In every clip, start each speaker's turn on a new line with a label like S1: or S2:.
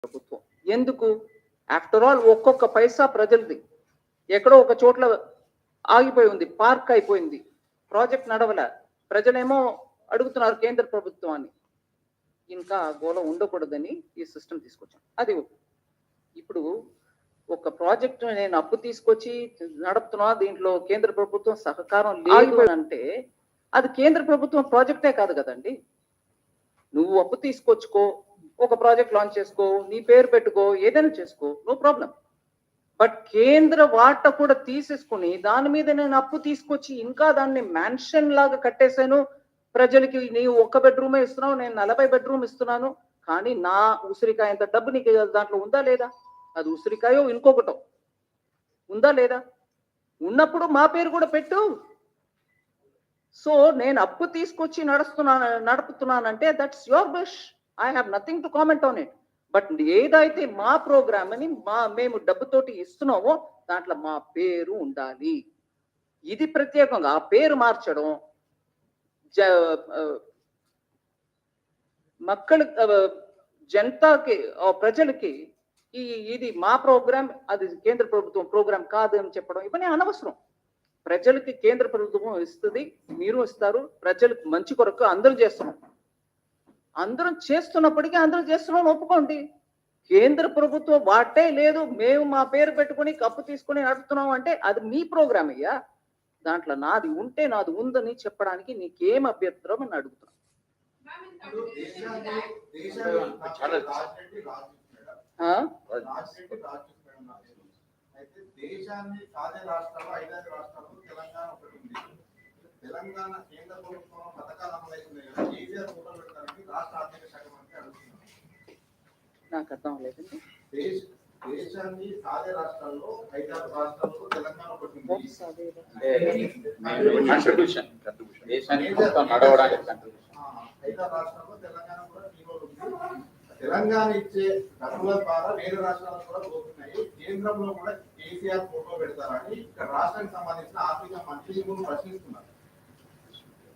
S1: ప్రభుత్వం ఎందుకు? After all ఒక్కొక్క పైసా ప్రజలది. ఎక్కడో ఒక చోట్ల ఆగిపోయి ఉంది, పార్క్ అయిపోయింది, ప్రాజెక్ట్ నడవల. ప్రజలేమో అడుగుతున్నారు కేంద్ర ప్రభుత్వాన్ని. ఇంకా గోల ఉండకూడదని ఈ సిస్టమ్ తీసుకొచ్చాం. అది ఇప్పుడు ఒక ప్రాజెక్టు నేను అప్పు తీసుకొచ్చి నడుపుతున్నా, దీంట్లో కేంద్ర ప్రభుత్వం సహకారం లేదు అంటే అది కేంద్ర ప్రభుత్వం ప్రాజెక్టే కాదు కదండి. నువ్వు అప్పు తీసుకొచ్చుకో, ఒక ప్రాజెక్ట్ లాంచ్ చేసుకో, నీ పేరు పెట్టుకో, ఏదైనా చేసుకో, నో ప్రాబ్లం. బట్ కేంద్ర వాటా కూడా తీసేసుకుని దాని మీద నేను అప్పు తీసుకొచ్చి ఇంకా దాన్ని మ్యాన్షన్ లాగా కట్టేశాను, ప్రజలకి నీవు 1 బెడ్రూమే ఇస్తున్నావు, నేను 40 బెడ్రూమ్ ఇస్తున్నాను, కానీ నా ఉసిరికాయ ఎంత డబ్బు నీకు దాంట్లో ఉందా లేదా? అది ఉసిరికాయో ఇంకొకటో ఉందా లేదా? ఉన్నప్పుడు మా పేరు కూడా పెట్టు. సో నేను అప్పు తీసుకొచ్చి నడుపుతున్నానంటే that's your wish. I have nothing to comment on it. But ఏదైతే మా ప్రోగ్రామ్ అని మేము డబ్బుతోటి ఇస్తున్నామో దాంట్లో మా పేరు ఉండాలి. ఇది ప్రత్యేకంగా ఆ పేరు మార్చడం మక్కలు జనతాకి ప్రజలకి ఇది మా ప్రోగ్రామ్, అది కేంద్ర ప్రభుత్వం ప్రోగ్రామ్ కాదు అని చెప్పడం ఇవన్నీ అనవసరం. ప్రజలకి కేంద్ర ప్రభుత్వం ఇస్తుంది, మీరు ఇస్తారు, ప్రజలకు మంచి కొరకు అందరూ చేస్తున్నాం. అందరం చేస్తున్నప్పటికీ అందరూ చేస్తున్నాం ఒప్పుకోండి. కేంద్ర ప్రభుత్వం వాటే లేదు, మేము మా పేరు పెట్టుకుని కప్పు తీసుకుని నడుపుతున్నాం అంటే అది మీ ప్రోగ్రామ్ అయ్యా. దాంట్లో నాది ఉంటే నాది ఉందని చెప్పడానికి నీకేం అభ్యంతరం అని అడుగుతున్నాం.
S2: తెలంగాణ కేంద్ర ప్రభుత్వం పథకాలు అమలవుతున్నాయి కదా, కేసీఆర్ ఫోటో పెట్టడానికి రాష్ట్ర ఆర్థిక శాఖ మంత్రి అడుగుతున్నారు.
S1: నాకు అర్థం లేదండి.
S2: దేశాన్ని సాధే రాష్ట్రాల్లో 5 రాష్ట్రాల్లో తెలంగాణ ఒకటి ఉంది.
S3: దేశాన్ని మొత్తం నడవడానికి
S2: 5 రాష్ట్రాల్లో తెలంగాణ కూడా కీలకం ఉంది. తెలంగాణ ఇచ్చే డబ్బుల ద్వారా వేరే రాష్ట్రాలకు కూడా పోతున్నాయి. కేంద్రంలో కూడా కేసీఆర్ ఫోటో పెడతారని ఇక్కడ రాష్ట్రానికి సంబంధించిన ఆర్థిక మంత్రి ప్రశ్నిస్తున్నారు.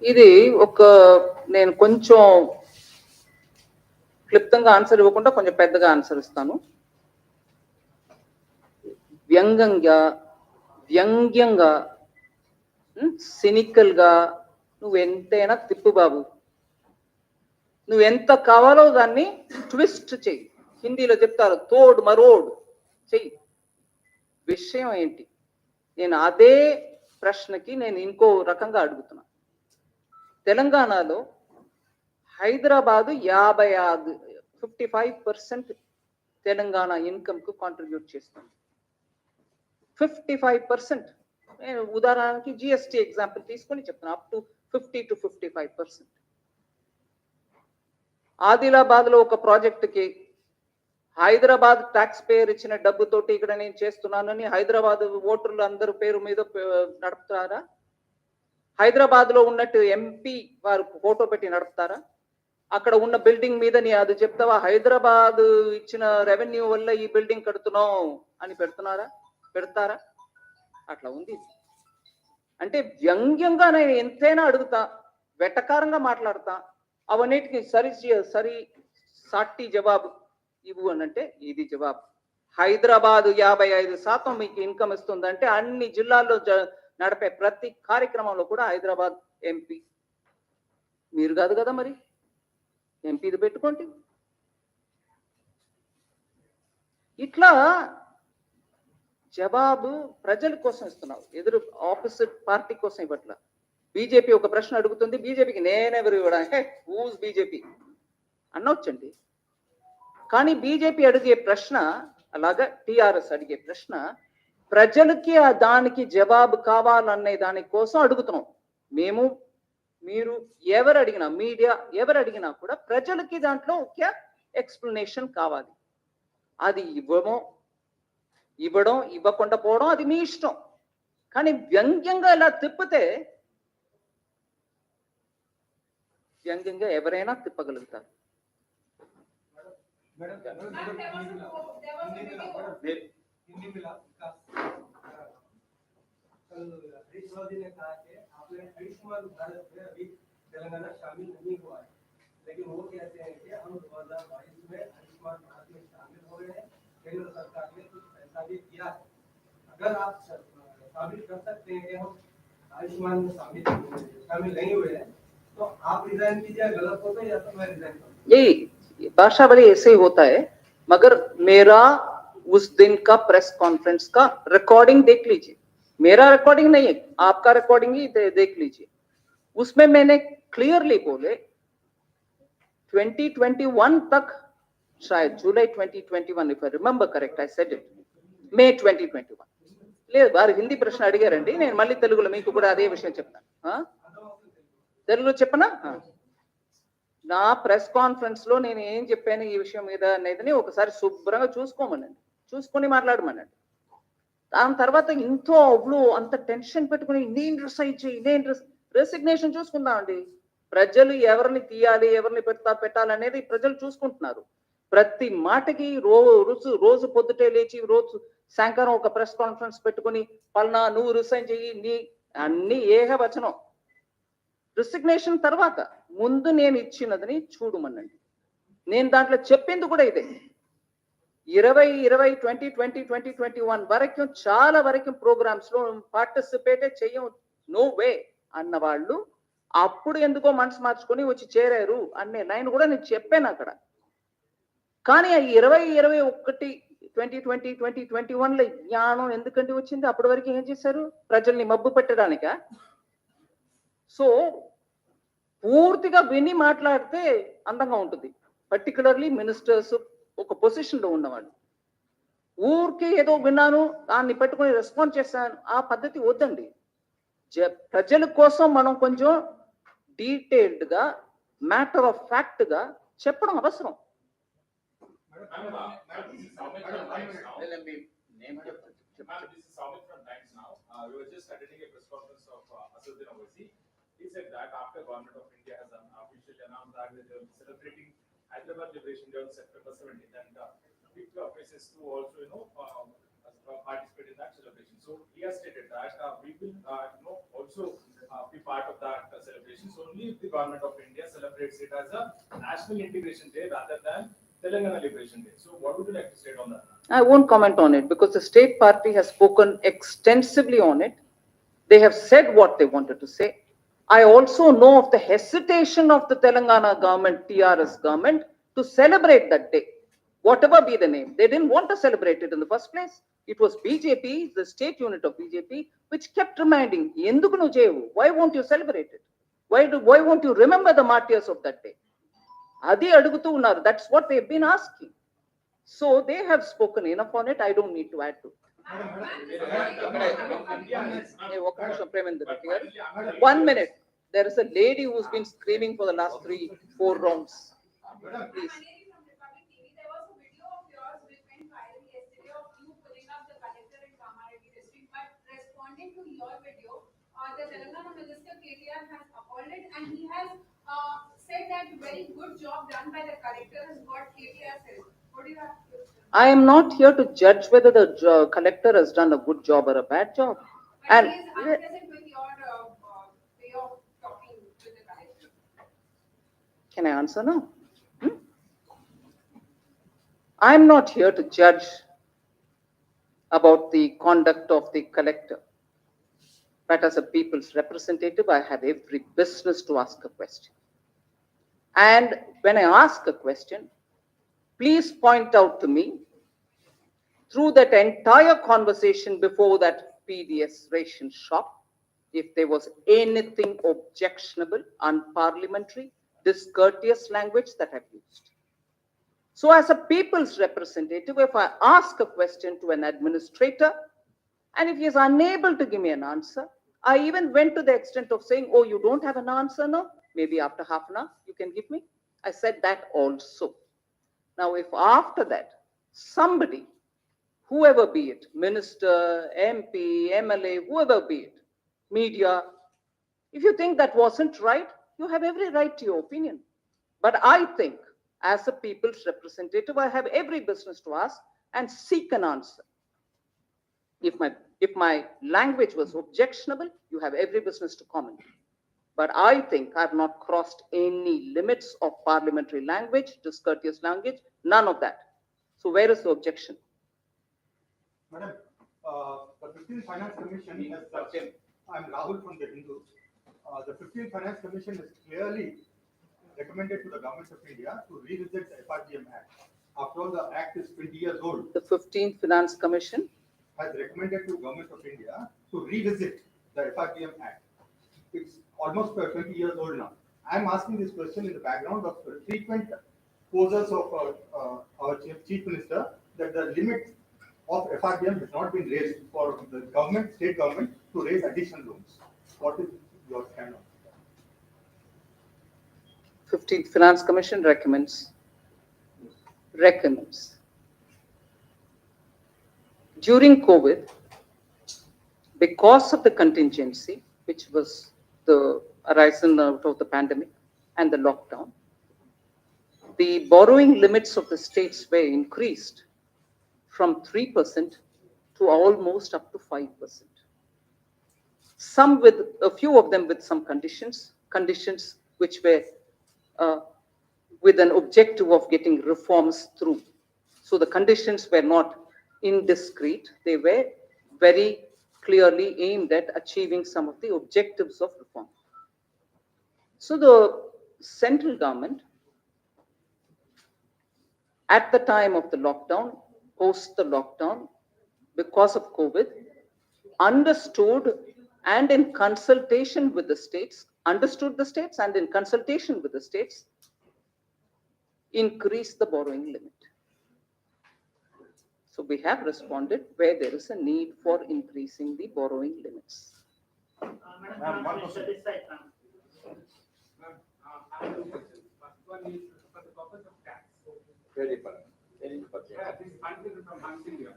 S1: ఇది నేను కొంచెం క్లుప్తంగా ఆన్సర్ ఇవ్వకుండా కొంచెం పెద్దగా ఆన్సర్ ఇస్తాను. వ్యంగ్యంగా సినికల్గా నువ్వు ఎంతైనా తిప్పు బాబు, నువ్వెంత కావాలో దాన్ని ట్విస్ట్ చెయ్యి. హిందీలో చెప్తారు తోడ్ మరోడ్ చెయ్యి. విషయం ఏంటి? నేను అదే ప్రశ్నకి నేను ఇంకో రకంగా అడుగుతున్నా. తెలంగాణలో హైదరాబాదు 55% తెలంగాణ ఇన్కమ్కు కాంట్రిబ్యూట్ చేస్తుంది. 55%. నేను ఉదాహరణకి జిఎస్టీ ఎగ్జాంపుల్ తీసుకొని చెప్తున్నా, అప్ టు 50 to 55%. ఆదిలాబాద్లో ఒక ప్రాజెక్టుకి హైదరాబాద్ ట్యాక్స్ పేయర్ ఇచ్చిన డబ్బుతోటి ఇక్కడ నేను చేస్తున్నానని హైదరాబాద్ ఓటర్లు అందరూ పేరు మీద నడుపుతారా? హైదరాబాద్లో ఉన్నట్టు ఎంపీ వారు ఫోటో పెట్టి నడుపుతారా? అక్కడ ఉన్న బిల్డింగ్ మీద నీ అది చెప్తావా, హైదరాబాద్ ఇచ్చిన రెవెన్యూ వల్ల ఈ బిల్డింగ్ కడుతున్నాం అని పెడతారా? అట్లా ఉంది. అంటే వ్యంగ్యంగా నేను ఎంతైనా అడుగుతా, వెటకారంగా మాట్లాడతా, అవన్నిటికి సరి సాటి జవాబు ఇవ్వు అనంటే ఇది జవాబు. హైదరాబాద్ 55% మీకు ఇన్కమ్ ఇస్తుందంటే అన్ని జిల్లాల్లో నడిపే ప్రతి కార్యక్రమంలో కూడా హైదరాబాద్ ఎంపీ మీరు కాదు కదా, మరి ఎంపీది పెట్టుకోండి. ఇట్లా జవాబు ప్రజల కోసం ఇస్తున్నావు, ఎదురు ఆపోజిట్ పార్టీ కోసం ఇవ్వట్లా. బీజేపీ ఒక ప్రశ్న అడుగుతుంది, బీజేపీకి నేనెవరు ఇవ్వడానికి, హూజ్ బీజేపీ అనొచ్చండి. కానీ బీజేపీ అడిగే ప్రశ్న, అలాగా టిఆర్ఎస్ అడిగే ప్రశ్న, ప్రజలకి దానికి జవాబు కావాలనే దాని కోసం అడుగుతున్నాం. మీరు ఎవరు అడిగినా, మీడియా ఎవరు అడిగినా కూడా ప్రజలకి దాంట్లో ఒక ఎక్స్ప్లెనేషన్ కావాలి. అది ఇవ్వడం ఇవ్వకుండా పోవడం అది మీ ఇష్టం. కానీ వ్యంగ్యంగా ఇలా తిప్పితే వ్యంగ్యంగా ఎవరైనా తిప్పగలుగుతారు.
S4: तेलंगाना शामिल नहीं हुआ है, लेकिन वो कहते हैं कि हम 2022 में आयुष्मान भारत में शामिल साबित किया है। अगर आप साबित कर सकते हैं कि हम आयुष्मान में शामिल नहीं हुए हैं, तो आप रिजाइन कीजिए, गलत होता है या तो मैं रिजाइन करूँ।
S1: यही भाषा बड़ी ऐसे ही होता है, मगर मेरा उस दिन का प्रेस कॉन्फ्रेंस का रिकॉर्डिंग देख लीजिए। मेरा रिकॉर्डिंग नहीं है, आपका रिकॉर्डिंग ही देख लीजिए। उसमें मैंने क्लियरली बोले 2021 तक, शायद July 2021 if I remember correct, I said it May 2021. లేదు వారు హిందీ ప్రశ్న అడిగారండి, నేను మళ్ళీ తెలుగులో మీకు కూడా అదే విషయం చెప్తాను. తెలుగులో చెప్పనా? నా ప్రెస్ కాన్ఫరెన్స్ లో నేను ఏం చెప్పాను ఈ విషయం మీద అనేది ఒకసారి శుభ్రంగా చూసుకోమనండి, చూసుకొని మాట్లాడమనండి. దాని తర్వాత ఇంతో అవ్లు అంత టెన్షన్ పెట్టుకుని నేను రిసైన్ చేయి, నేను రెసిగ్నేషన్ చూసుకుందామండి. ప్రజలు ఎవరిని తీయాలి, ఎవరిని పెట్టాలనేది ప్రజలు చూసుకుంటున్నారు. ప్రతి మాటకి రోజు పొద్దుటే లేచి రోజు సాయంకాలం ఒక ప్రెస్ కాన్ఫరెన్స్ పెట్టుకుని పల్నా నువ్వు రిసైన్ చెయ్యి, నీ అన్ని ఏకవచనం. రిసిగ్నేషన్ తర్వాత ముందు నేను ఇచ్చినదని చూడమనండి. నేను దాంట్లో చెప్పింది కూడా ఇదే. 2021 వరకు చాలా వరకు ప్రోగ్రామ్స్ లో పార్టిసిపేట్ చెయ్యం, నో వే అన్న వాళ్ళు అప్పుడు ఎందుకో మనసు మార్చుకొని వచ్చి చేరారు అనే లైన్ కూడా నేను చెప్పాను అక్కడ. కానీ ఆ 2021 లో జ్ఞానం ఎందుకంటే వచ్చింది? అప్పటి వరకు ఏం చేశారు? ప్రజల్ని మబ్బు పెట్టడానిక? సో పూర్తిగా విని మాట్లాడితే అందంగా ఉంటుంది, పర్టికులర్లీ మినిస్టర్స్ ఒక పొజిషన్ లో ఉన్నవాళ్ళు. ఊరికి ఏదో విన్నాను దాన్ని పెట్టుకుని రెస్పాండ్ చేశాను, ఆ పద్ధతి వద్దండి. ప్రజల కోసం మనం కొంచెం డీటెయిల్డ్ గా మ్యాటర్ ఆఫ్ ఫ్యాక్ట్ గా చెప్పడం అవసరం.
S5: He said that after government of India has officially announced that they will be celebrating Hyderabad Liberation Day on September 17th, and big places to also participate in that celebration. So he has stated that we will also be part of that celebration. So only if the government of India celebrates it as a national integration day rather than Telangana Liberation Day. So what would you like to say on that?
S1: I won't comment on it because the state party has spoken extensively on it. They have said what they wanted to say. I also know of the hesitation of the Telangana government, TRS government, to celebrate that day, whatever be the name. They didn't want to celebrate it in the first place. It was BJP, the state unit of BJP, which kept reminding, "Enduku nu cheyavu? Why won't you celebrate it? Why won't you remember the martyrs of that day?" Adi adugutu unnaru. That's what they've been asking. So they have spoken enough on it. I don't need to add to it. One minute. There is a lady who's been screaming for the last 3-4 rounds. Please.
S6: There was a video of yours which went viral yesterday of you pulling up the collector in Kamareddy district, but responding to your video, the Telangana minister KTR has applauded and he has said that very good job done by the collector has got KTR's help. What do you have to say?
S1: I am not here to judge whether the collector has done a good job or a bad job.
S6: But
S1: And
S6: he is unpleasant with your way of talking to the collector.
S1: can I answer now? I am not here to judge about the conduct of the collector. But as a people's representative, I have every business to ask a question. And when I ask a question, please point out to me through that entire conversation before that PDS ration shop, if there was anything objectionable, unparliamentary, discourteous language that I've used. So as a people's representative, if I ask a question to an administrator, and if he is unable to give me an answer, I even went to the extent of saying, "Oh, you don't have an answer now? Maybe after half an hour you can give me." I said that also. Now, if after that, somebody, whoever be it, minister, MP, MLA, whoever be it, media, if you think that wasn't right, you have every right to your opinion. But I think, as a people's representative, I have every business to ask and seek an answer. If my language was objectionable, you have every business to comment. But I think I have not crossed any limits of parliamentary language, discourteous language, none of that. So where is the objection?
S7: Madam, the 15th Finance Commission has, I'm Rahul from the Hindu. The 15th Finance Commission has clearly recommended to the Government of India to revisit the FRGM Act. After all, the Act is 20 years old.
S1: The 15th Finance Commission.
S7: Has recommended to Government of India to revisit the FRGM Act. It's almost 20 years old now. I'm asking this question in the background of frequent posers of our Chief Minister that the limit of FRGM has not been raised for the government, state government to raise additional loans. What is your stand on that?
S1: 15th Finance Commission recommends. During COVID, because of the contingency, which was the arisen out of the pandemic and the lockdown, the borrowing limits of the states were increased from 3% to almost up to 5%. Some with, a few of them with some conditions which were with an objective of getting reforms through. So the conditions were not indiscreet, they were very clearly aimed at achieving some of the objectives of reform. So the central government, at the time of the lockdown, post the lockdown, because of COVID, understood and in consultation with the states, understood the states and in consultation with the states, increased the borrowing limit. So we have responded where there is a need for increasing the borrowing limits.
S4: Ma'am, one question. I have two questions. First one is for the purpose of tax.
S3: Very important. Very important.
S4: Yeah, this is funded from Hansing here.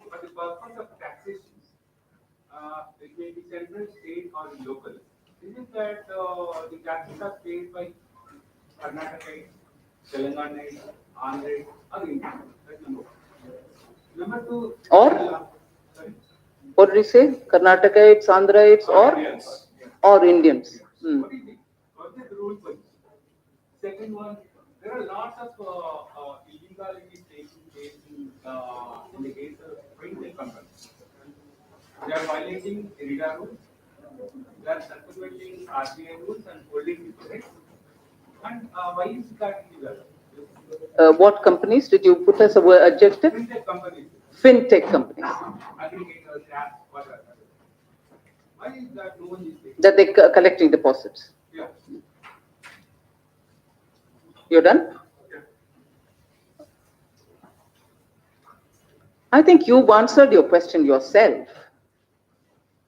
S4: For the purpose of taxation, it may be central, state, or local. Isn't that the taxes are paid by Karnataka, Telangana, Andhra, or India? That's number one. Number two.
S1: Or? What did he say? Karnataka, Andhra, or Indians.
S4: What is the rule for it? Second one, there are lots of illegalities taking place in the case of fintech companies. They are violating IRDA rules, they are circumventing RBI rules and holding deposits. And why is that illegal?
S1: What companies did you put as a word adjective?
S4: Fintech companies.
S1: Fintech companies.
S4: Aggregators, apps, whatever. Why is that no one is taking?
S1: That they collecting deposits.
S4: Yeah.
S1: You're done?
S4: Yeah.
S1: I think you've answered your question yourself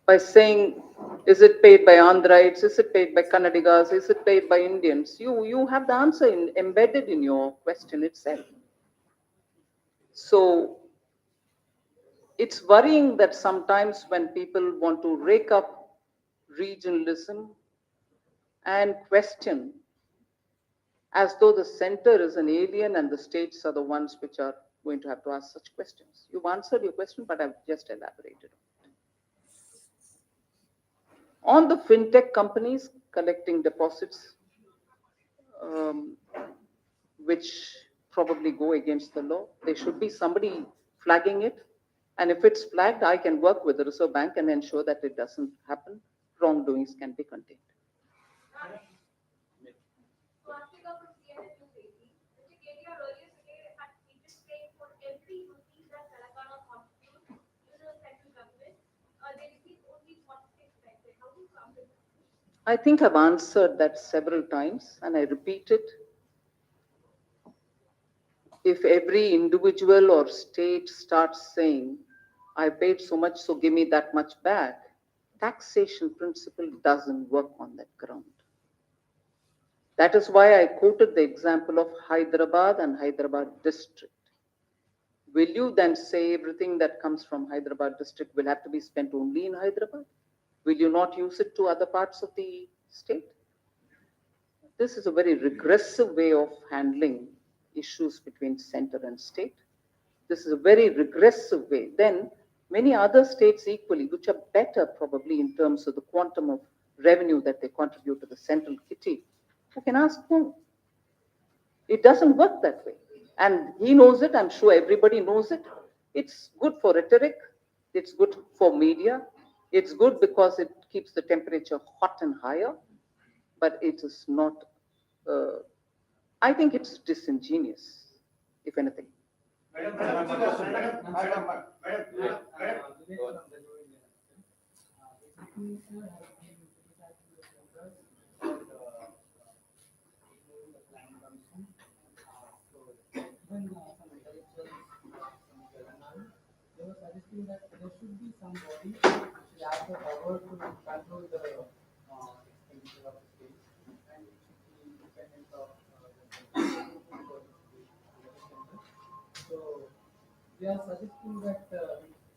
S1: by saying, is it paid by Andhrites? Is it paid by Kannadigas? Is it paid by Indians? You have the answer embedded in your question itself. So it's worrying that sometimes when people want to rake up regionalism and question as though the center is an alien and the states are the ones which are going to have to ask such questions. You've answered your question, but I've just elaborated on the fintech companies collecting deposits, which probably go against the law. There should be somebody flagging it. And if it's flagged, I can work with the Reserve Bank and ensure that it doesn't happen. Wrongdoings can be contained. I think I've answered that several times and I repeat it. If every individual or state starts saying, I paid so much, so give me that much back, taxation principle doesn't work on that ground. That is why I quoted the example of Hyderabad and Hyderabad district. Will you then say everything that comes from Hyderabad district will have to be spent only in Hyderabad? Will you not use it to other parts of the state? This is a very regressive way of handling issues between center and state. This is a very regressive way. Then many other states equally, which are better probably in terms of the quantum of revenue that they contribute to the central kitty, who can ask no. It doesn't work that way. And he knows it, I'm sure everybody knows it. It's good for rhetoric, it's good for media, it's good because it keeps the temperature hot and higher, but it is not, I think it's disingenuous, if anything.
S8: When some intellectuals from Telangana, they were suggesting that there should be some body which will have the power to control the expenditure of the state and it should be independent of so they are suggesting that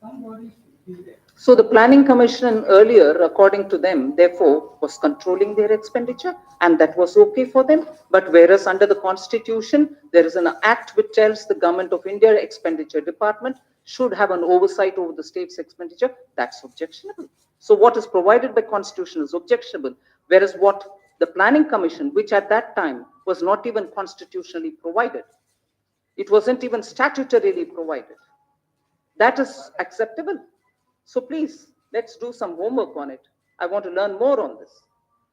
S8: some body should be there.
S1: So the planning commission earlier, according to them, therefore, was controlling their expenditure and that was okay for them. But whereas under the constitution, there is an act which tells the government of India expenditure department should have an oversight over the state's expenditure, that's objectionable. So what is provided by constitution is objectionable. Whereas what the planning commission, which at that time was not even constitutionally provided, it wasn't even statutorily provided. That is acceptable. So please, let's do some homework on it. I want to learn more on this.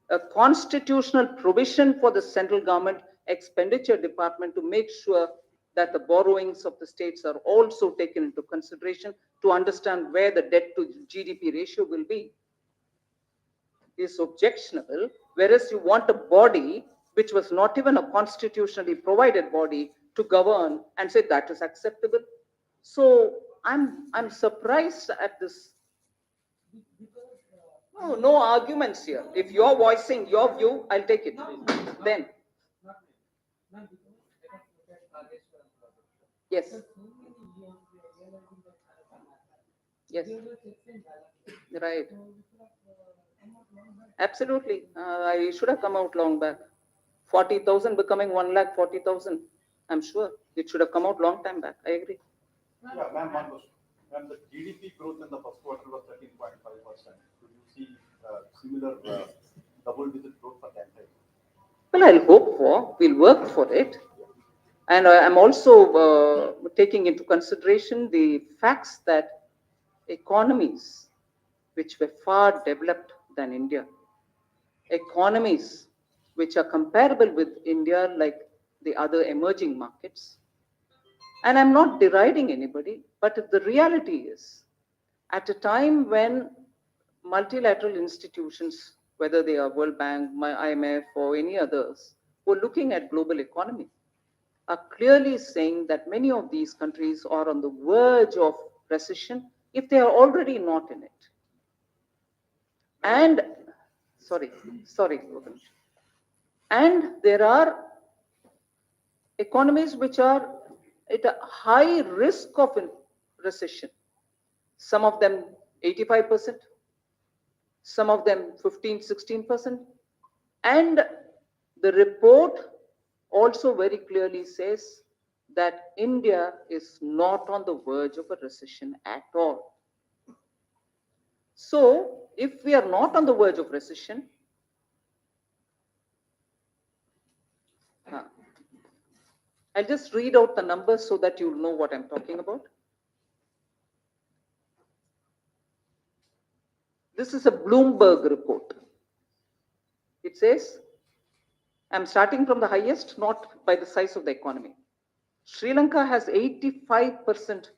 S1: A constitutional provision for the central government expenditure department to make sure that the borrowings of the states are also taken into consideration to understand where the debt to GDP ratio will be is objectionable, whereas you want a body which was not even a constitutionally provided body to govern and say that is acceptable. So I'm surprised at this. No arguments here. If you're voicing your view, I'll take it. Then.
S8: Not because let us look at Kageshwaram project.
S1: Yes.
S8: After so many years, we are realizing that
S1: Yes.
S8: there were checks and balances.
S1: Right.
S8: So we should have come out long back.
S1: Absolutely. I should have come out long back. 40,000 becoming 1,40,000. I'm sure it should have come out long time back. I agree.
S7: Yeah, ma'am, one question. Ma'am, the GDP growth in the first quarter was 13.5%. Could you see similar double-digit growth for that time?
S1: Well, I'll hope for. We'll work for it. And I'm also taking into consideration the facts that economies which were far developed than India, economies which are comparable with India, like the other emerging markets. And I'm not deriding anybody, but the reality is, at a time when multilateral institutions, whether they are World Bank, IMF, or any others, were looking at global economy, are clearly saying that many of these countries are on the verge of recession if they are already not in it. And, sorry, and there are economies which are at a high risk of recession. Some of them 85%, some of them 15, 16%. And the report also very clearly says that India is not on the verge of a recession at all. So, if we are not on the verge of recession, I'll just read out the numbers so that you'll know what I'm talking about. This is a Bloomberg report. It says, I'm starting from the highest, not by the size of the economy. Sri Lanka has 85%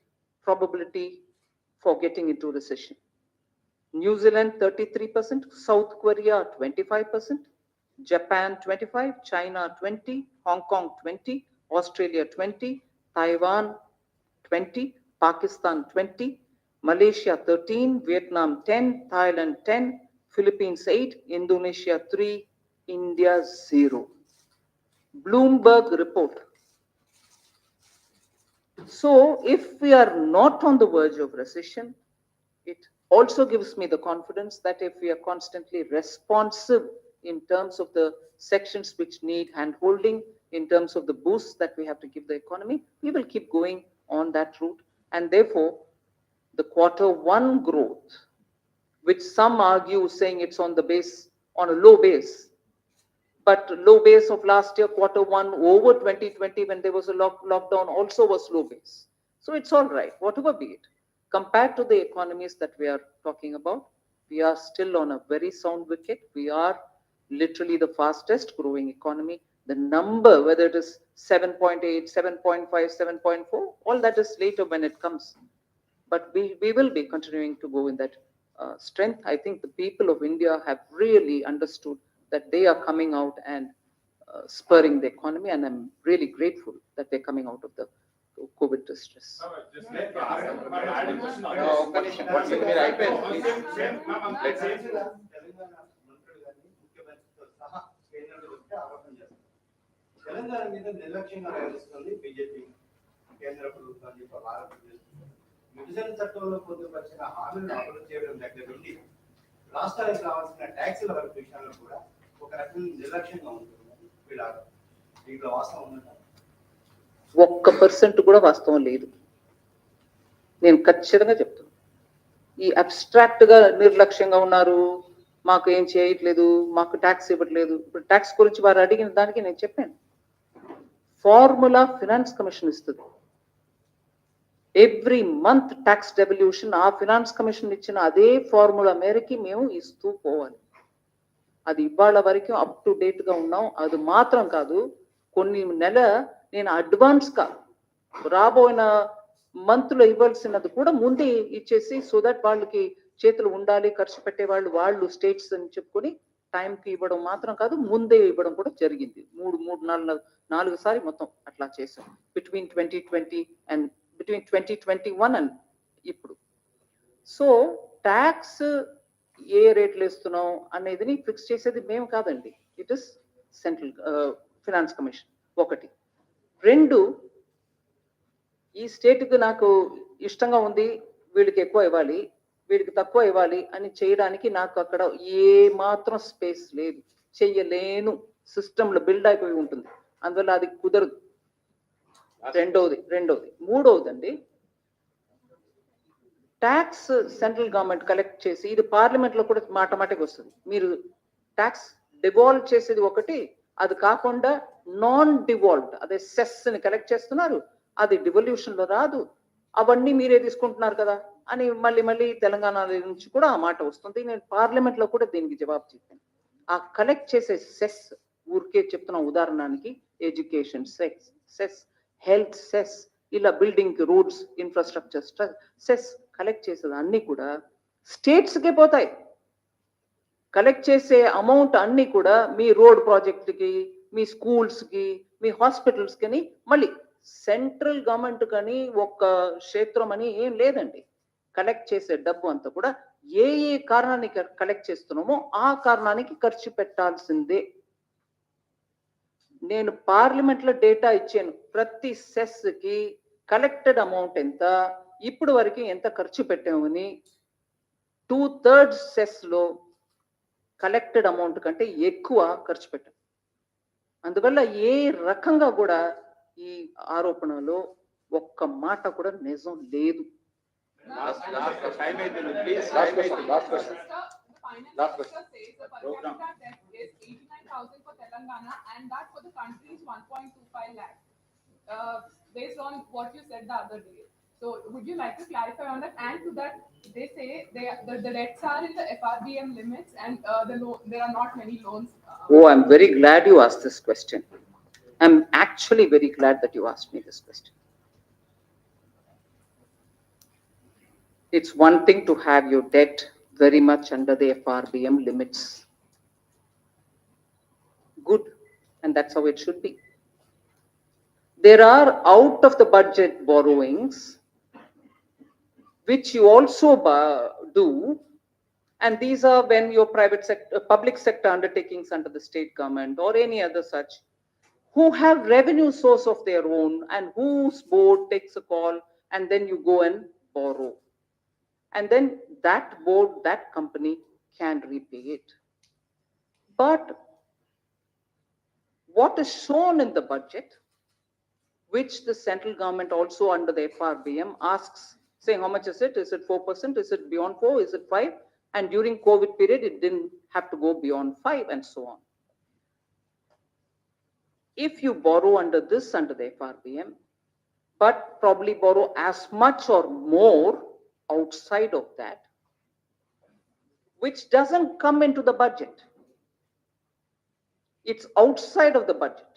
S1: probability for getting into recession. New Zealand 33%, South Korea 25%, Japan 25%, China 20%, Hong Kong 20%, Australia 20%, Taiwan 20%, Pakistan 20%, Malaysia 13%, Vietnam 10%, Thailand 10%, Philippines 8%, Indonesia 3%, India 0%. Bloomberg report. So if we are not on the verge of recession, it also gives me the confidence that if we are constantly responsive in terms of the sections which need hand-holding, in terms of the boosts that we have to give the economy, we will keep going on that route. And therefore, the Q1 growth, which some argue saying it's on the base, on a low base, but low base of last year, Q1 over 2020, when there was a lockdown, also was low base. So it's all right, whatever be it. Compared to the economies that we are talking about, we are still on a very sound wicket. We are literally the fastest growing economy. The number, whether it is 7.8, 7.5, 7.4, all that is later when it comes. But we will be continuing to go in that strength. I think the people of India have really understood that they are coming out and spurring the economy, and I'm really grateful that they're coming out of the COVID distress.
S5: Just let me ask a question on
S3: ఒక్క నిమిషం, one second, మీరు అయిపోయింది.
S7: తెలంగాణ మంత్రులు కానీ ముఖ్యమంత్రితో సహా కేంద్రంలో వస్తే ఆరోపణ చేస్తారు. తెలంగాణ మీద నిర్లక్ష్యంగా వ్యవహరిస్తుంది బీజేపీ కేంద్ర ప్రభుత్వం అని చెప్పి ఆరోపణ చేస్తుంది. విభజన చట్టంలో పొందుపరిచిన హామీలను అమలు చేయడం దగ్గర నుండి రాష్ట్రానికి రావాల్సిన ట్యాక్సుల వరకు విషయాల్లో కూడా ఒక రకంగా నిర్లక్ష్యంగా ఉంటుంది వీళ్ళ ఆరోపణ. దీంట్లో వాస్తవం ఉందంటారు?
S1: 1% కూడా వాస్తవం లేదు. నేను ఖచ్చితంగా చెప్తాను. ఈ అబ్స్ట్రాక్ట్ గా నిర్లక్ష్యంగా ఉన్నారు, మాకు ఏం చేయట్లేదు, మాకు ట్యాక్స్ ఇవ్వట్లేదు. ఇప్పుడు ట్యాక్స్ గురించి వారు అడిగిన దానికి నేను చెప్పాను. ఫార్ములా ఫినాన్స్ కమిషన్ ఇస్తుంది. ఎవ్రీ మంత్ ట్యాక్స్ డెవల్యూషన్ ఆ ఫినాన్స్ కమిషన్ ఇచ్చిన అదే ఫార్ములా మేరకి మేము ఇస్తూ పోవాలి. అది ఇవాళ వరకు అప్ టు డేట్ గా ఉన్నాం. అది మాత్రం కాదు, కొన్ని నెల నేను అడ్వాన్స్ గా రాబోయిన మంత్ లో ఇవ్వాల్సినది కూడా ముందే ఇచ్చేసి, సో దట్ వాళ్ళకి చేతులు ఉండాలి, ఖర్చు పెట్టే వాళ్ళు స్టేట్స్ అని చెప్పుకొని టైంకి ఇవ్వడం మాత్రం కాదు, ముందే ఇవ్వడం కూడా జరిగింది. నాలుగు సారి మొత్తం అట్లా చేసాం బిట్వీన్ 2020 అండ్ బిట్వీన్ 2021 అండ్ ఇప్పుడు. సో ట్యాక్స్ ఏ రేట్లు ఇస్తున్నాం అనేది ఫిక్స్ చేసేది మేము కాదండి, it is central finance commission. ఒకటి. రెండు, ఈ స్టేట్కి నాకు ఇష్టంగా ఉంది, వీళ్ళకి ఎక్కువ ఇవ్వాలి, వీడికి తక్కువ ఇవ్వాలి అని చేయడానికి నాకు అక్కడ ఏ మాత్రం స్పేస్ లేదు, చెయ్యలేను. సిస్టంలో బిల్డ్ అయిపోయి ఉంటుంది, అందువల్ల అది కుదరదు. రెండోది. మూడవదండి, ట్యాక్స్ సెంట్రల్ గవర్నమెంట్ కలెక్ట్ చేసి, ఇది పార్లమెంట్ లో కూడా మాటమాటికి వస్తుంది. మీరు ట్యాక్స్ డివాల్వ్ చేసేది ఒకటి, అది కాకుండా నాన్ డివాల్వ్డ్ అదే సెస్ ని కలెక్ట్ చేస్తున్నారు, అది డివల్యూషన్ లో రాదు, అవన్నీ మీరే తీసుకుంటున్నారు కదా అని మళ్ళీ తెలంగాణ నుంచి కూడా ఆ మాట వస్తుంది. నేను పార్లమెంట్ లో కూడా దీనికి జవాబు చెప్పాను. ఆ కలెక్ట్ చేసే సెస్, ఊరికే చెప్తున్న ఉదాహరణకి ఎడ్యుకేషన్ సెస్, హెల్త్ సెస్, ఇలా building roads infrastructure cess collect చేసేది అన్ని కూడా స్టేట్స్కే పోతాయి. కలెక్ట్ చేసే అమౌంట్ అన్ని కూడా మీ రోడ్ ప్రాజెక్ట్కి, మీ స్కూల్స్కి, మీ హాస్పిటల్స్ కని, మళ్ళీ సెంట్రల్ గవర్నమెంట్ కని ఒక్క క్షేత్రం అని ఏం లేదండి. కలెక్ట్ చేసే డబ్బు అంతా కూడా ఏ కారణానికి కలెక్ట్ చేస్తున్నామో ఆ కారణానికి ఖర్చు పెట్టాల్సిందే. నేను పార్లమెంట్ లో డేటా ఇచ్చాను, ప్రతి సెస్ కి కలెక్టెడ్ అమౌంట్ ఎంత, ఇప్పుడు వరకు ఎంత ఖర్చు పెట్టామని. 2/3 సెస్ లో కలెక్టెడ్ అమౌంట్ కంటే ఎక్కువ ఖర్చు పెట్టాం. అందువల్ల ఏ రకంగా కూడా ఈ ఆరోపణలో ఒక్క మాట కూడా నిజం లేదు.
S3: Last time అయిపోయింది, please. Last question.
S6: The finance
S3: Last
S6: minister
S3: question.
S6: says the per
S3: Program.
S6: capita debt is 89,000 for Telangana and that for the country is 1.25 lakh. Based on what you said the other day. So would you like to clarify on that? And to that, they say the debts are in the FRBM limits and there are not many loans.
S1: Oh, I'm very glad you asked this question. I'm actually very glad that you asked me this question. It's one thing to have your debt very much under the FRBM limits. Good, and that's how it should be. There are out of the budget borrowings, which you also do, and these are when your public sector undertakings under the state government or any other such, who have revenue source of their own and whose board takes a call and then you go and borrow. And then that board, that company can repay it. But what is shown in the budget, which the central government also under the FRBM asks, saying how much is it? Is it 4%? Is it beyond 4? Is it 5? And during COVID period, it didn't have to go beyond 5 and so on. If you borrow under the FRBM, but probably borrow as much or more outside of that, which doesn't come into the budget. It's outside of the budget.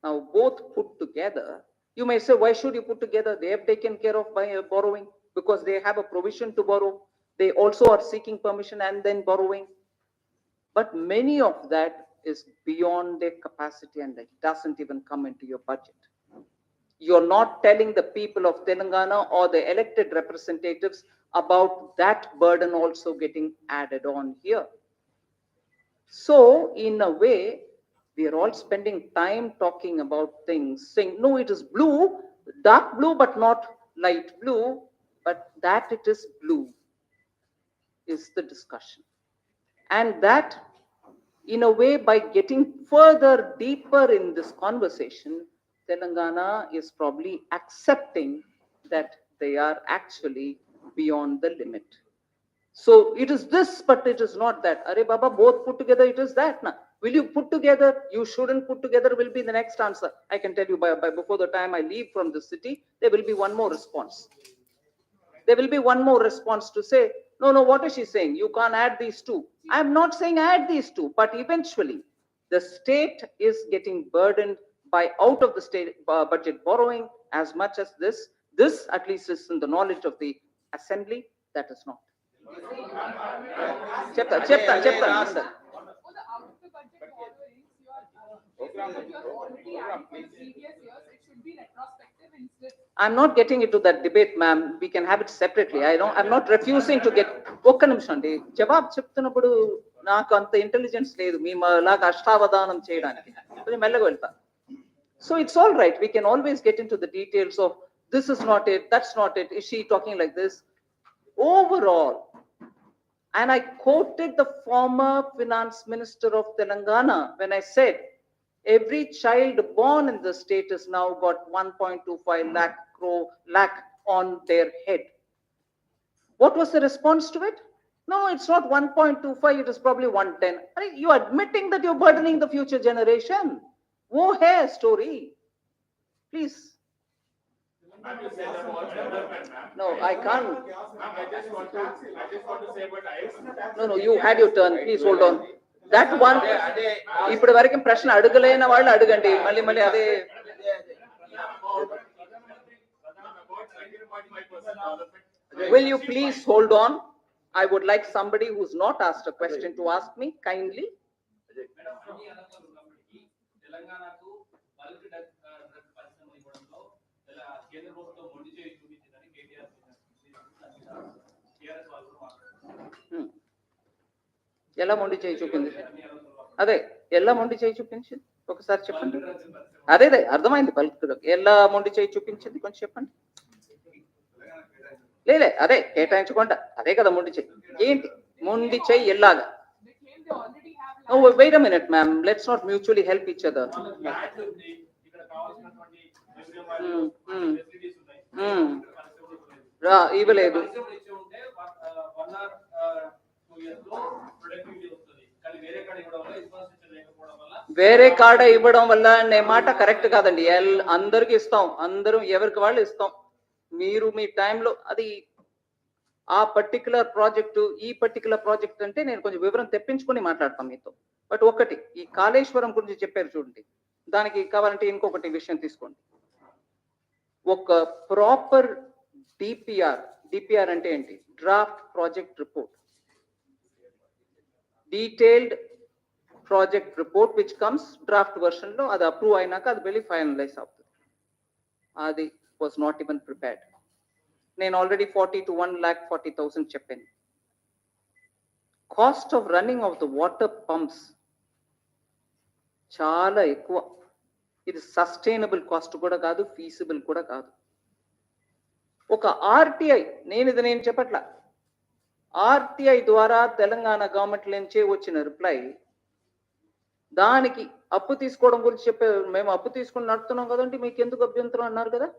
S1: Now, both put together, you may say, why should you put together? They have taken care of by borrowing because they have a provision to borrow. They also are seeking permission and then borrowing. But many of that is beyond their capacity and it doesn't even come into your budget. You're not telling the people of Telangana or the elected representatives about that burden also getting added on here. So, in a way, we are all spending time talking about things, saying, no, it is blue, dark blue, but not light blue, but that it is blue is the discussion. And that, in a way, by getting further deeper in this conversation, Telangana is probably accepting that they are actually beyond the limit. So it is this, but it is not that. Arey Baba, both put together, it is that. Na. Will you put together? You shouldn't put together will be the next answer. I can tell you by before the time I leave from the city, there will be one more response. There will be one more response to say, no, what is she saying? You can't add these two. I'm not saying add these two, but eventually the state is getting burdened by out of the state budget borrowing as much as this. This at least is in the knowledge of the assembly, that is not. Chepta.
S6: For the out of the budget borrowings, you are already adding for the previous years, it should be retrospective instead.
S1: I'm not getting into that debate, ma'am. We can have it separately. I'm not refusing to get. ఒక్క నిమిషం అండి జవాబు చెప్తున్నప్పుడు నాకు అంత intelligence లేదు మీ లాగా అష్టావధానం చేయడానికి కొంచెం మెల్లగా వెళ్తా. So it's all right. We can always get into the details of this is not it, that's not it. Is she talking like this? Overall, and I quoted the former finance minister of Telangana when I said, every child born in the state has now got 1.25 lakh on their head. What was the response to it? No, it's not 1.25, it is probably 110. You're admitting that you're burdening the future generation. Wo hai story. Please. No, I can't.
S5: I just want to say, but
S1: No, you had your turn. Please hold on. That one, ఇప్పుడు వరకు ప్రశ్న అడగలేని వాళ్ళు అడగండి మళ్ళీ అదే. Will you please hold on? I would like somebody who's not asked a question to ask me kindly. ఎలా మొండి చేయి చూపింది అదే ఎలా మొండి చేయి చూపించింది ఒకసారి చెప్పండి. అదే అర్థమైంది పలుకుడు ఎలా మొండి చేయి చూపించింది కొంచెం చెప్పండి. లేలే అదే కేటాయించుకుంటా అదే కదా మొండి చేయి ఏంటి మొండి చేయి ఎలాగా. Oh, wait a minute, ma'am. Let's not mutually help each other. ఇవ్వలేదు. వేరే కాడ ఇవ్వడం వల్ల అనే మాట కరెక్ట్ కాదండి. అందరికి ఇస్తాం, అందరూ ఎవరికి వాళ్ళు ఇస్తాం. మీరు మీ టైంలో అది ఆ పర్టికులర్ ప్రాజెక్టు ఈ పర్టికులర్ ప్రాజెక్ట్ అంటే నేను కొంచెం వివరం తెప్పించుకొని మాట్లాడతాం మీతో. బట్ ఒకటి ఈ కాళేశ్వరం గురించి చెప్పారు చూడండి, దానికి కావాలంటే ఇంకొకటి విషయం తీసుకోండి. ఒక ప్రాపర్ డిపిఆర్ అంటే ఏంటి? Draft project report, detailed project report which comes draft version లో, అది అప్రూవ్ అయినాక అది వెళ్ళి ఫైనలైజ్ అవుతుంది. అది వాజ్ నాట్ ఈవెన్ ప్రిపేర్డ్. నేను ఆల్రెడీ 40 to 1,40,000 చెప్పాను. Cost of running of the water pumps చాలా ఎక్కువ. ఇది సస్టైనబుల్ కాస్ట్ కూడా కాదు, ఫీజిబుల్ కూడా కాదు. ఒక ఆర్టీఐ, నేను చెప్పట్ల, ఆర్టీఐ ద్వారా తెలంగాణ గవర్నమెంట్ నుంచే వచ్చిన రిప్లై, దానికి అప్పు తీసుకోవడం గురించి చెప్పారు. మేము అప్పు తీసుకుని నడుతున్నాం కదండి, మీకు ఎందుకు అభ్యంతరం అన్నారు కదా.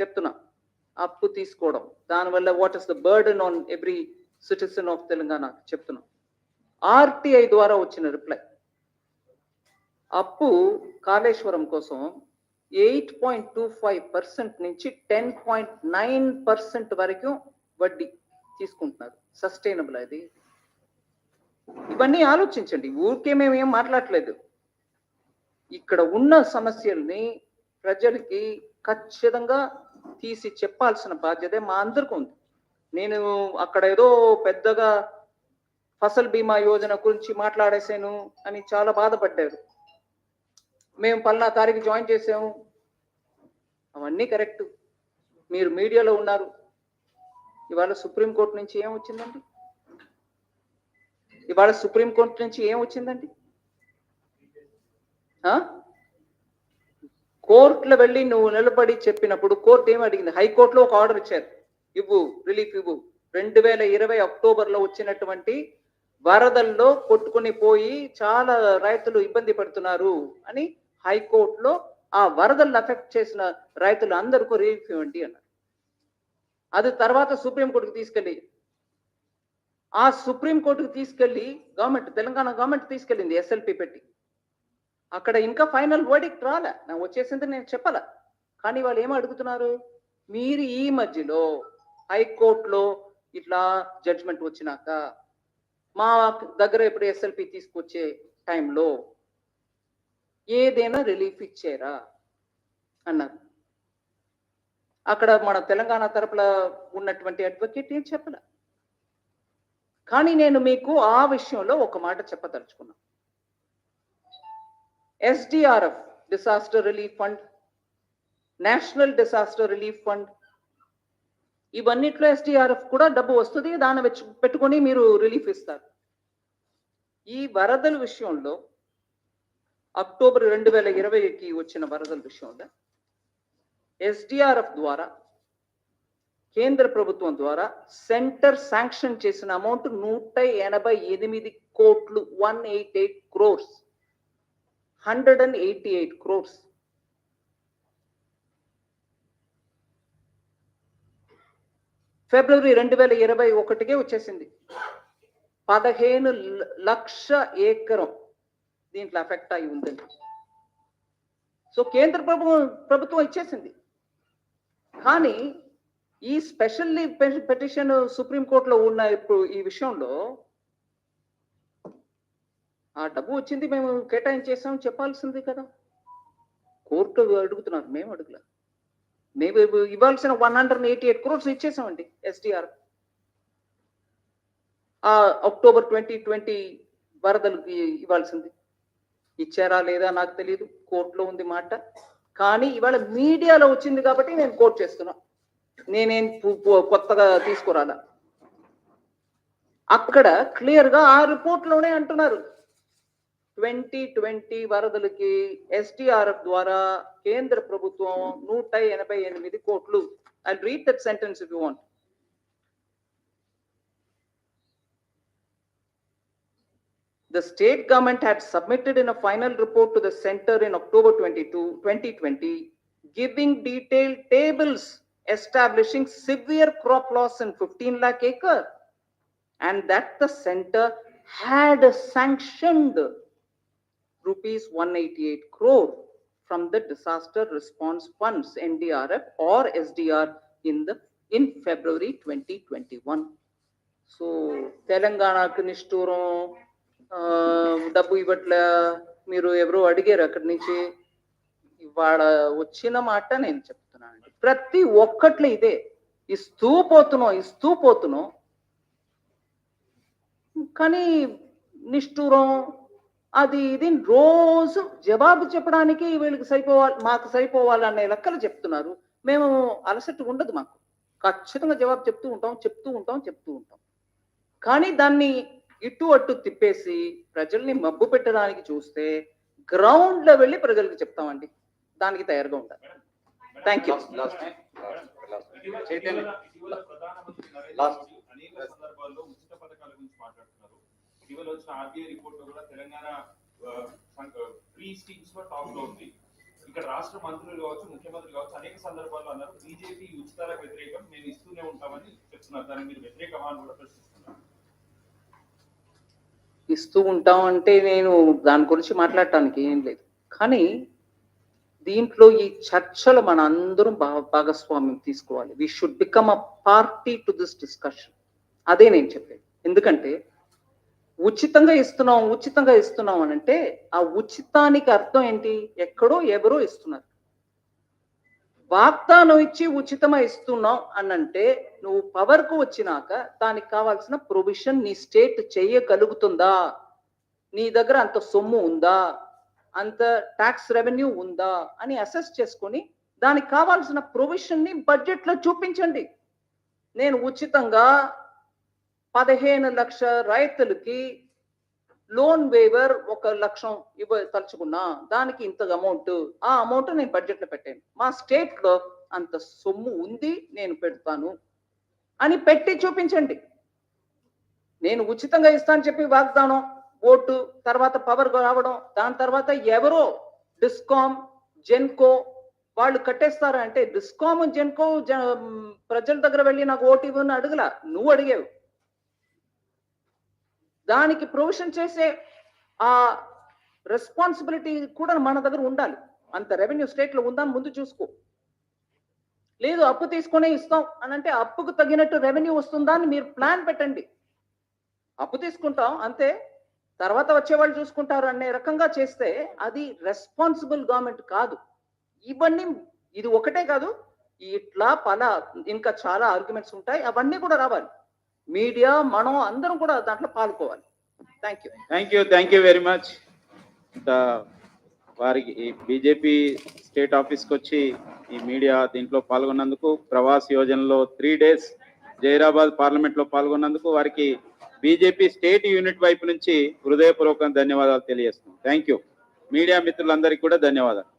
S1: చెప్తున్నా, అప్పు తీసుకోవడం దానివల్ల what is the burden on every citizen of Telangana చెప్తున్నాం. ఆర్టీఐ ద్వారా వచ్చిన రిప్లై, అప్పు కాళేశ్వరం కోసం 8.25% నుంచి 10.9% వరకు వడ్డీ తీసుకుంటున్నారు. సస్టైనబుల్ అది? ఇవన్నీ ఆలోచించండి. ఊరికే మేము ఏం మాట్లాడలేదు. ఇక్కడ ఉన్న సమస్యల్ని ప్రజలకి ఖచ్చితంగా తీసి చెప్పాల్సిన బాధ్యత మా అందరికీ ఉంది. నేను అక్కడ ఏదో పెద్దగా ఫసల్ బీమా యోజన గురించి మాట్లాడేశాను అని చాలా బాధపడ్డారు. మేము పలానా తారీఖు జాయిన్ చేసాము, అవన్నీ కరెక్ట్. మీరు మీడియాలో ఉన్నారు. ఇవాళ సుప్రీంకోర్టు నుంచి ఏం వచ్చిందండి? ఇవాళ సుప్రీంకోర్టు నుంచి ఏం వచ్చిందండి? కోర్టులో వెళ్ళి నువ్వు నిలబడి చెప్పినప్పుడు కోర్టు ఏం అడిగింది? హైకోర్టులో ఒక ఆర్డర్ ఇచ్చారు, ఇవ్వు, రిలీఫ్ ఇవ్వు. 2020 అక్టోబర్లో వచ్చినటువంటి వరదల్లో కొట్టుకుని పోయి చాలా రైతులు ఇబ్బంది పడుతున్నారు అని హైకోర్టులో ఆ వరదలను అఫెక్ట్ చేసిన రైతులు అందరికీ రిలీఫ్ ఇవ్వండి అన్నారు. అది తర్వాత సుప్రీంకోర్టుకు తీసుకెళ్ళి, ఆ సుప్రీంకోర్టుకు తీసుకెళ్ళి తెలంగాణ గవర్నమెంట్ తీసుకెళ్ళింది ఎస్ఎల్పి పెట్టి. అక్కడ ఇంకా ఫైనల్ వర్డిక్ట్ రాలే, నాకు వచ్చేసింది నేను చెప్పాల. కానీ వాళ్ళు ఏమో అడుగుతున్నారు, మీరు ఈ మధ్యలో హైకోర్టులో ఇట్లా జడ్జ్మెంట్ వచ్చినాక మా దగ్గర ఇప్పుడు ఎస్ఎల్పి తీసుకొచ్చే టైంలో ఏదైనా రిలీఫ్ ఇచ్చారా అన్నారు. అక్కడ మన తెలంగాణ తరపున ఉన్నటువంటి అడ్వకేట్ ఏం చెప్పలే. కానీ నేను మీకు ఆ విషయంలో ఒక మాట చెప్పదలుచుకున్నా. SDRF, disaster relief fund, national disaster relief fund, ఇవన్నిట్లో ఎస్డిఆర్ఎఫ్ కూడా డబ్బు వస్తుంది, దాన్ని పెట్టుకొని మీరు రిలీఫ్ ఇస్తారు. ఈ వరదల విషయంలో అక్టోబర్ 2020కి వచ్చిన వరదల విషయంలో ఎస్డిఆర్ఎఫ్ ద్వారా కేంద్ర ప్రభుత్వం ద్వారా సెంటర్ శాంక్షన్ చేసిన అమౌంట్ 188 కోట్లు, 188 crores, 188 crores. ఫిబ్రవరి 2021కే వచ్చేసింది. 15 లక్ష ఎకరం దీంట్లో అఫెక్ట్ అయి ఉందండి. సో కేంద్ర ప్రభుత్వం ఇచ్చేసింది. కానీ ఈ స్పెషల్ పిటిషన్ సుప్రీంకోర్టులో ఉన్న ఇప్పుడు ఈ విషయంలో ఆ డబ్బు వచ్చింది, మేము కేటాయించేసాం చెప్పాల్సింది కదా. కోర్టు అడుగుతున్నారు, మేము అడుగులే. మేము ఇవ్వాల్సిన 188 crores ఇచ్చేసామండి ఎస్డిఆర్. ఆ అక్టోబర్ 2020 వరదలకు ఇవ్వాల్సింది ఇచ్చారా లేదా నాకు తెలియదు, కోర్టులో ఉంది మాట. కానీ ఇవాళ మీడియాలో వచ్చింది కాబట్టి నేను కోర్టు చేస్తున్నా, నేనేం కొత్తగా తీసుకురాలా. అక్కడ క్లియర్గా ఆ రిపోర్ట్లోనే అంటున్నారు 2020 వరదలకి ఎస్డిఆర్ఎఫ్ ద్వారా కేంద్ర ప్రభుత్వం 188 కోట్లు. I'll read that sentence if you want. The state government had submitted in a final report to the center in October 2020, giving detailed tables establishing severe crop loss in 15 lakh acre, and that the center had sanctioned rupees 188 crore from the disaster response funds, NDRF or SDR, in February 2021. So తెలంగాణకు నిష్ఠూరం, డబ్బు ఇవ్వట్లే, మీరు ఎవరో అడిగారు అక్కడి నుంచి. ఇవాళ వచ్చిన మాట నేను చెప్తున్నానండి, ప్రతి ఒక్కట్లో ఇదే, ఇస్తూ పోతున్నాం. కానీ నిష్ఠూరం అది ఇది రోజు జవాబు చెప్పడానికి వీళ్ళకి మాకు సరిపోవాలనే లెక్కలు చెప్తున్నారు. మేము అలసట ఉండదు మాకు, ఖచ్చితంగా జవాబు చెప్తూ ఉంటాం. కానీ దాన్ని ఇటు అటు తిప్పేసి ప్రజల్ని మబ్బు పెట్టడానికి చూస్తే గ్రౌండ్ లో వెళ్ళి ప్రజలకు చెప్తామండి, దానికి తయారుగా ఉండాలి. Thank you.
S5: అనేక సందర్భాల్లో ఉచిత పథకాల గురించి మాట్లాడుతున్నారు. ఇటీవల వచ్చిన ఆర్బీఐ రిపోర్ట్ లో కూడా తెలంగాణ ఫ్రీ స్కీమ్స్ లో టాప్ లో ఉంది. ఇక్కడ రాష్ట్ర మంత్రులు కావచ్చు, ముఖ్యమంత్రి కావచ్చు, అనేక సందర్భాల్లో అన్నారు బీజేపీ ఉచితాలకు వ్యతిరేకం, మేము ఇస్తూనే ఉంటామని చెప్తున్నారు. దాన్ని మీరు వ్యతిరేకమా అని కూడా ప్రశ్నిస్తున్నారు.
S1: ఇస్తూ ఉంటాం అంటే నేను దాని గురించి మాట్లాడటానికి ఏం లేదు. కానీ దీంట్లో ఈ చర్చలు మన అందరం భాగస్వామ్యం తీసుకోవాలి. We should become a party to this discussion. అదే నేను చెప్పేది. ఎందుకంటే ఉచితంగా ఇస్తున్నాం అని అంటే ఆ ఉచితానికి అర్థం ఏంటి? ఎక్కడో ఎవరో ఇస్తున్నారు. వాగ్దానం ఇచ్చి ఉచితమా ఇస్తున్నాం అనంటే నువ్వు పవర్కు వచ్చినాక దానికి కావాల్సిన ప్రొవిజన్ నీ స్టేట్ చేయగలుగుతుందా? నీ దగ్గర అంత సొమ్ము ఉందా, అంత ట్యాక్స్ రెవెన్యూ ఉందా అని అసెస్ చేసుకొని దానికి కావాల్సిన ప్రొవిజన్ ని బడ్జెట్ లో చూపించండి. నేను ఉచితంగా 15 లక్షల రైతులకి లోన్ వేవర్ 1 లక్షం తలుచుకున్నా, దానికి ఇంత అమౌంట్, ఆ అమౌంట్ నేను బడ్జెట్ లో పెట్టాను. మా స్టేట్ లో అంత సొమ్ము ఉంది, నేను పెడతాను అని పెట్టి చూపించండి. నేను ఉచితంగా ఇస్తాను చెప్పి వాగ్దానం, ఓటు, తర్వాత పవర్ రావడం, దాని తర్వాత ఎవరో డిస్కామ్, జెన్కో వాళ్ళు కట్టేస్తారా అంటే డిస్కామ్, జెన్కో ప్రజల దగ్గర వెళ్ళి నాకు ఓటు ఇవ్వని అడగలా, నువ్వు అడిగావు. దానికి ప్రొవిజన్ చేసే ఆ రెస్పాన్సిబిలిటీ కూడా మన దగ్గర ఉండాలి. అంత రెవెన్యూ స్టేట్ లో ఉందని ముందు చూసుకో. లేదు అప్పు తీసుకునే ఇస్తాం అని అంటే అప్పుకు తగినట్టు రెవెన్యూ వస్తుందా అని మీరు ప్లాన్ పెట్టండి. అప్పు తీసుకుంటాం అంతే, తర్వాత వచ్చేవాళ్ళు చూసుకుంటారు అనే రకంగా చేస్తే అది రెస్పాన్సిబుల్ గవర్నమెంట్ కాదు. ఇవన్నీ ఇది ఒకటే కాదు, ఇట్లా ఇంకా చాలా ఆర్గ్యుమెంట్స్ ఉంటాయి, అవన్నీ కూడా రావాలి. మీడియా మనం అందరం కూడా దాంట్లో పాల్గొవాలి.
S3: Thank you very much. వారికి బీజేపీ స్టేట్ ఆఫీస్కి వచ్చి ఈ మీడియా దీంట్లో పాల్గొన్నందుకు, ప్రవాస్ యోజనలో 3 days జైరాబాద్ పార్లమెంట్ లో పాల్గొన్నందుకు వారికి బీజేపీ స్టేట్ యూనిట్ వైపు నుంచి హృదయపూర్వక ధన్యవాదాలు తెలియజేస్తున్నాం. Thank you. మీడియా మిత్రులందరికీ కూడా ధన్యవాదాలు.